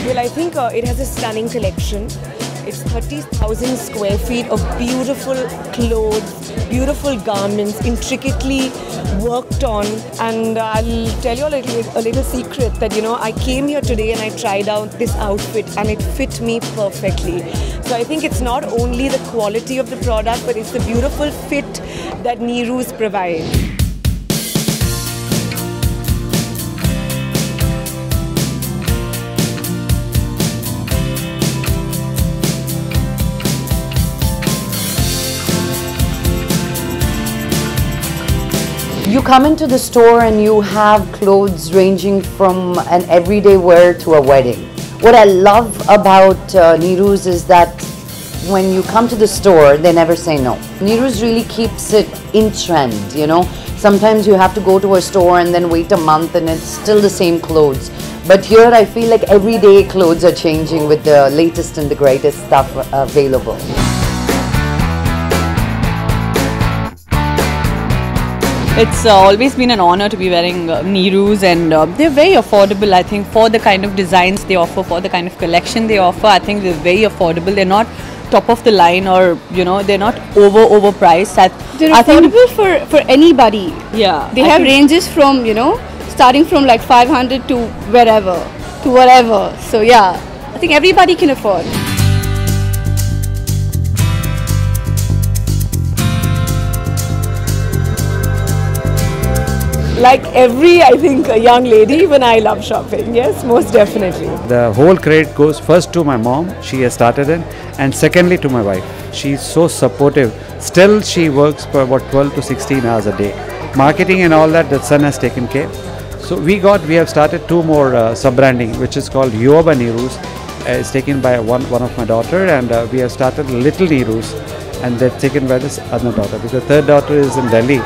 Well, I think it has a stunning collection. It's 30,000 square feet of beautiful clothes, beautiful garments, intricately worked on. And I'll tell you a little secret that, I came here today and I tried out this outfit and it fit me perfectly. So I think it's not only the quality of the product, but it's the beautiful fit that Neeru's provides. You come into the store and you have clothes ranging from an everyday wear to a wedding. What I love about Neeru's is that when you come to the store, they never say no. Neeru's really keeps it in trend, Sometimes you have to go to a store and then wait a month and it's still the same clothes. But here I feel like everyday clothes are changing with the latest and the greatest stuff available. It's always been an honor to be wearing Neeru's, and they're very affordable. I think for the kind of designs they offer, for the kind of collection they offer, I think they're very affordable. They're not top of the line, or they're not overpriced. They're affordable for anybody. Yeah, they have ranges from starting from like 500 to wherever, to whatever. So yeah, I think everybody can afford. Like every, I think, a young lady, even I love shopping. Yes, most definitely. The whole credit goes first to my mom, she has started it, and secondly to my wife. She's so supportive. Still, she works for about 12 to 16 hours a day. Marketing and all that, the son has taken care. So we have started two more sub-branding, which is called Yoba Neeru's. It's taken by one of my daughter, and we have started Little Neeru's, and they're taken by this other daughter. Because the third daughter is in Delhi.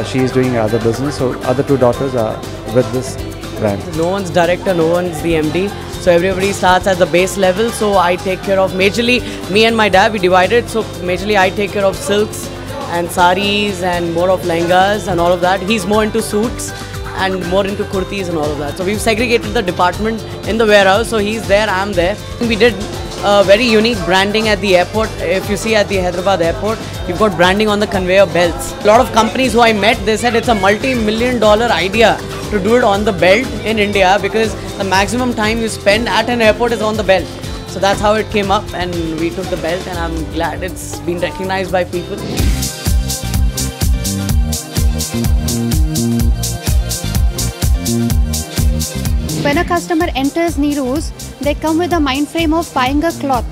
She is doing other business, so other two daughters are with this brand. No one's director, no one's the MD, so everybody starts at the base level. So I take care of, majorly me and my dad, we divided, so majorly I take care of silks and saris and more of lehengas and all of that. He's more into suits and more into kurtis and all of that. So we've segregated the department in the warehouse, so he's there, I'm there. We did very unique branding at the airport. If you see at the Hyderabad airport, you've got branding on the conveyor belts. A lot of companies who I met, they said it's a multi-million-dollar idea to do it on the belt in India, because the maximum time you spend at an airport is on the belt. So that's how it came up, and we took the belt, and I'm glad it's been recognized by people. When a customer enters Neeru's, they come with a mind frame of buying a cloth.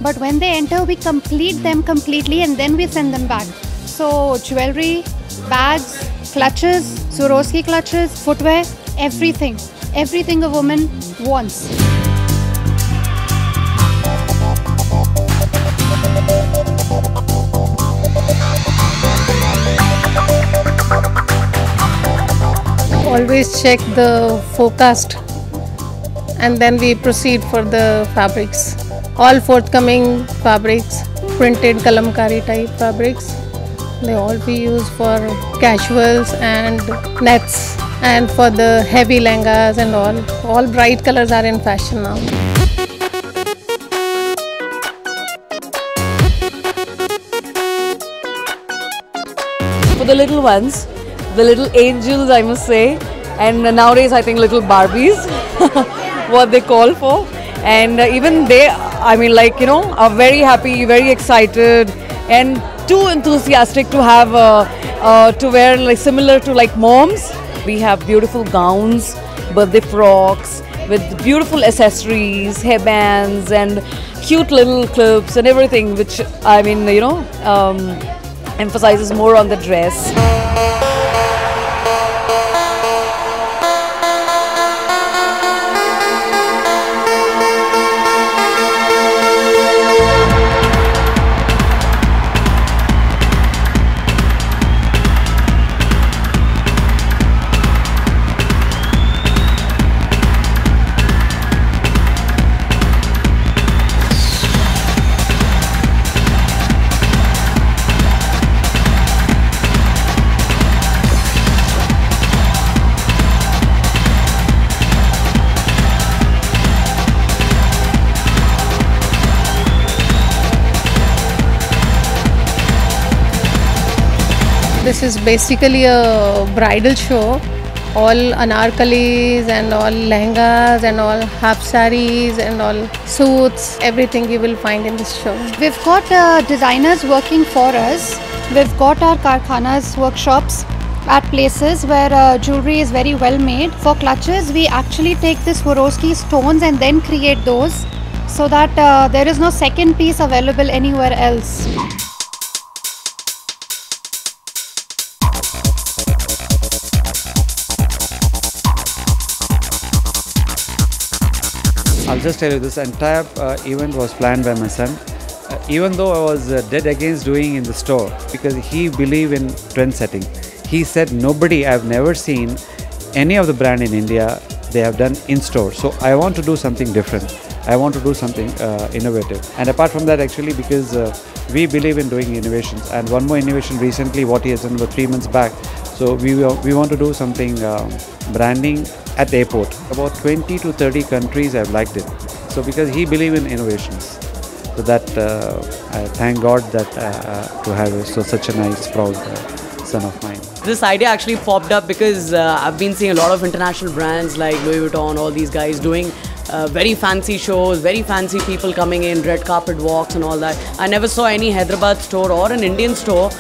But when they enter, we complete them completely and then we send them back. So jewelry, bags, clutches, Swarovski clutches, footwear, everything. Everything a woman wants. Always check the forecast and then we proceed for the fabrics. All forthcoming fabrics, printed kalamkari type fabrics, they all be used for casuals and nets, and for the heavy lehengas and all bright colors are in fashion now. For the little ones, the little angels, I must say, and nowadays I think little Barbies, what they call for, and even they, are very happy, very excited, and too enthusiastic to have to wear like similar to like moms. We have beautiful gowns, birthday frocks with beautiful accessories, hairbands, and cute little clips and everything, which emphasizes more on the dress. This is basically a bridal show. All anarkalis and all lehengas and all half saris and all suits, everything you will find in this show. We've got designers working for us. We've got our karkhanas, workshops at places where jewelry is very well made. For clutches, we actually take this Swarovski stones and then create those so that there is no second piece available anywhere else. I'll just tell you, this entire event was planned by my son. Even though I was dead against doing in the store, because he believed in trend setting. He said, I've never seen any of the brand in India, they have done in store. So I want to do something different. I want to do something innovative. And apart from that, actually, because we believe in doing innovations. And one more innovation recently, what he has done about 3 months back. So we want to do something branding at the airport. About 20 to 30 countries have liked it. So because he believes in innovations. So that I thank God that to have such a nice, proud son of mine. This idea actually popped up because I've been seeing a lot of international brands like Louis Vuitton, all these guys doing very fancy shows, very fancy people coming in, red carpet walks and all that. I never saw any Hyderabad store or an Indian store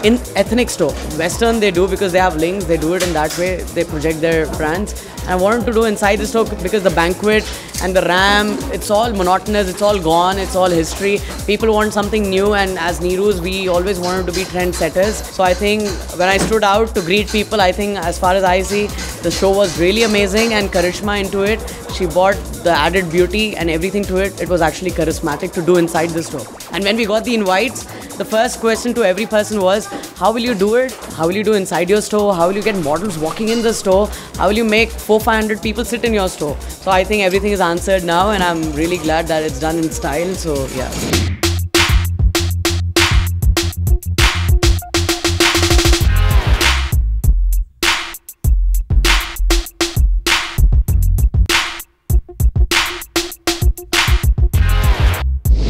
in ethnic store. Western they do because they have links, they do it in that way, they project their brands. And I wanted to do inside the store because the banquet and the RAM, it's all monotonous, it's all gone, it's all history. People want something new, and as Neeru's, we always wanted to be trendsetters. So I think when I stood out to greet people, I think as far as I see, the show was really amazing, and Karishma into it. She brought the added beauty and everything to it. It was actually charismatic to do inside the store. And when we got the invites, the first question to every person was, how will you do it? How will you do inside your store? How will you get models walking in the store? How will you make 400-500 people sit in your store? So I think everything is answered now, and I'm really glad that it's done in style. So yeah.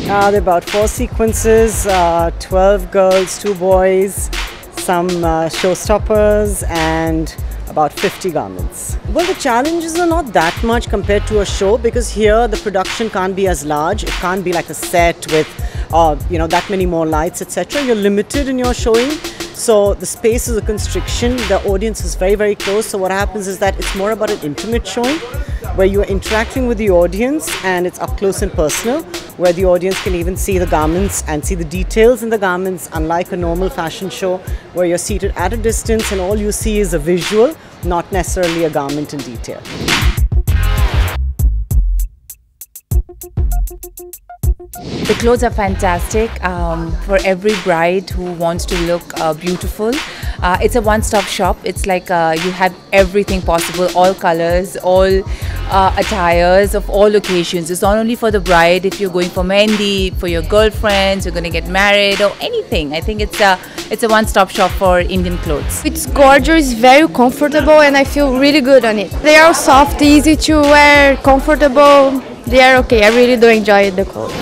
There are about 4 sequences, 12 girls, 2 boys, some showstoppers, and about 50 garments. Well, the challenges are not that much compared to a show, because here the production can't be as large. It can't be like a set with that many more lights, etc. You're limited in your showing. So the space is a constriction. The audience is very, very close. So what happens is that it's more about an intimate showing where you are interacting with the audience, and it's up close and personal, where the audience can even see the garments and see the details in the garments, unlike a normal fashion show where you're seated at a distance and all you see is a visual, not necessarily a garment in detail. The clothes are fantastic for every bride who wants to look beautiful. It's a one-stop shop. It's like you have everything possible, all colors, all attires of all occasions. It's not only for the bride. If you're going for mehendi, for your girlfriends, you're going to get married or anything. I think it's a one-stop shop for Indian clothes. It's gorgeous, very comfortable, and I feel really good on it. They are soft, easy to wear, comfortable. They are okay. I really do enjoy the clothes.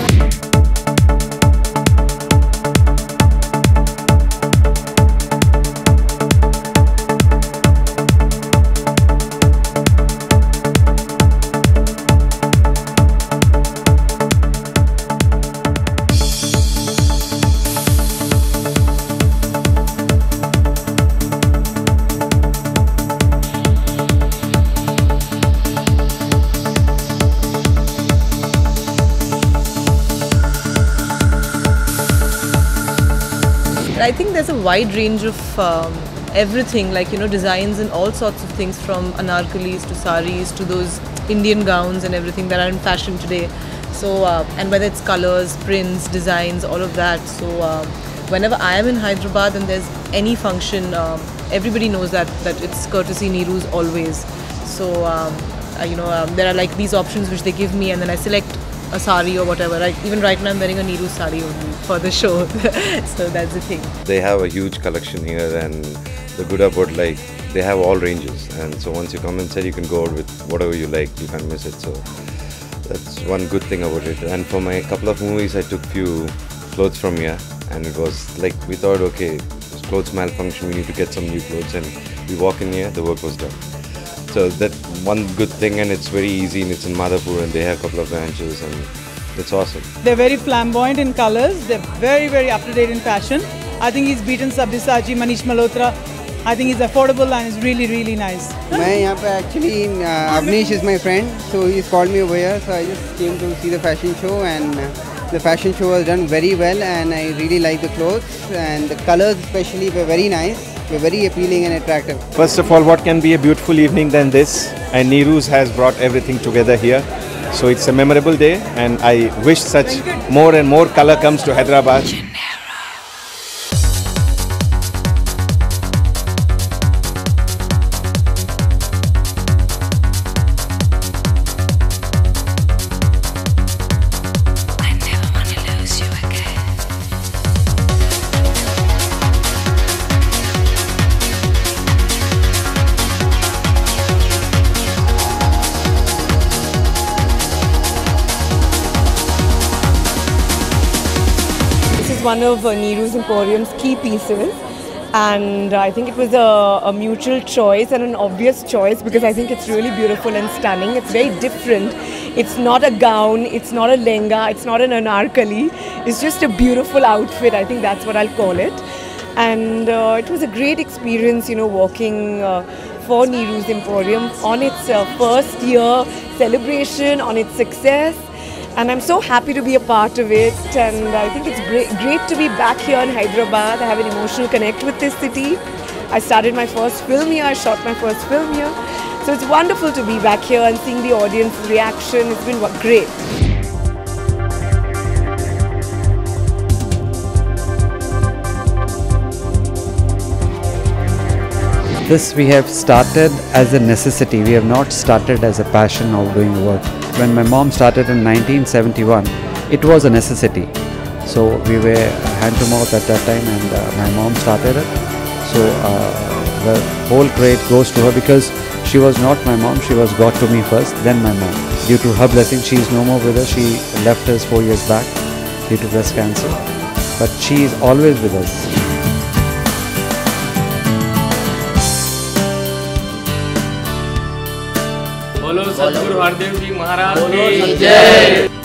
I think there's a wide range of everything, like designs and all sorts of things, from anarkalis to saris to those Indian gowns and everything that are in fashion today. So and whether it's colors, prints, designs, all of that. So whenever I am in Hyderabad and there's any function, everybody knows that it's courtesy Neeru's always. So there are like these options which they give me, and then I select a sari or whatever. Like even right now I'm wearing a Neeru sari only for the show. So that's the thing. They have a huge collection here, and the good about, like, they have all ranges, and so once you come inside you can go out with whatever you like, you can't miss it. So that's one good thing about it. And for my couple of movies I took few clothes from here, and it was like, we thought, okay, just clothes malfunction, we need to get some new clothes, and we walk in here, the work was done. So that one good thing, and it's very easy, and it's in Madhapur, and they have a couple of branches, and it's awesome. They're very flamboyant in colors. They're very, very up to date in fashion. I think he's beaten Sabyasachi, Manish Malhotra. I think he's affordable and is really, really nice. मैं यहाँ पे actually Avnish is my friend, so he's called me over here. So I just came to see the fashion show, and the fashion show was done very well, and I really like the clothes, and the colors especially were very nice. They're very appealing and attractive. First of all, what can be a beautiful evening than this? And Neeru's has brought everything together here. So it's a memorable day, and I wish such more and more color comes to Hyderabad. One of Neeru's Emporium's key pieces, and I think it was a mutual choice and an obvious choice because I think it's really beautiful and stunning. It's very different. It's not a gown, it's not a lehenga, it's not an anarkali. It's just a beautiful outfit. I think that's what I'll call it. And it was a great experience, you know, walking for Neeru's Emporium on its first year celebration, on its success. And I'm so happy to be a part of it, and I think it's great to be back here in Hyderabad. I have an emotional connect with this city. I started my first film here, I shot my first film here. So it's wonderful to be back here and seeing the audience reaction. It's been great. This we have started as a necessity. We have not started as a passion of doing work. When my mom started in 1971, it was a necessity. So we were hand to mouth at that time, and my mom started it. So the whole credit goes to her because she was not my mom. She was God to me first, then my mom. Due to her blessing, she is no more with us. She left us 4 years back due to breast cancer. But she is always with us. बोलो सतगुरु हरदेव जी महाराज की जय।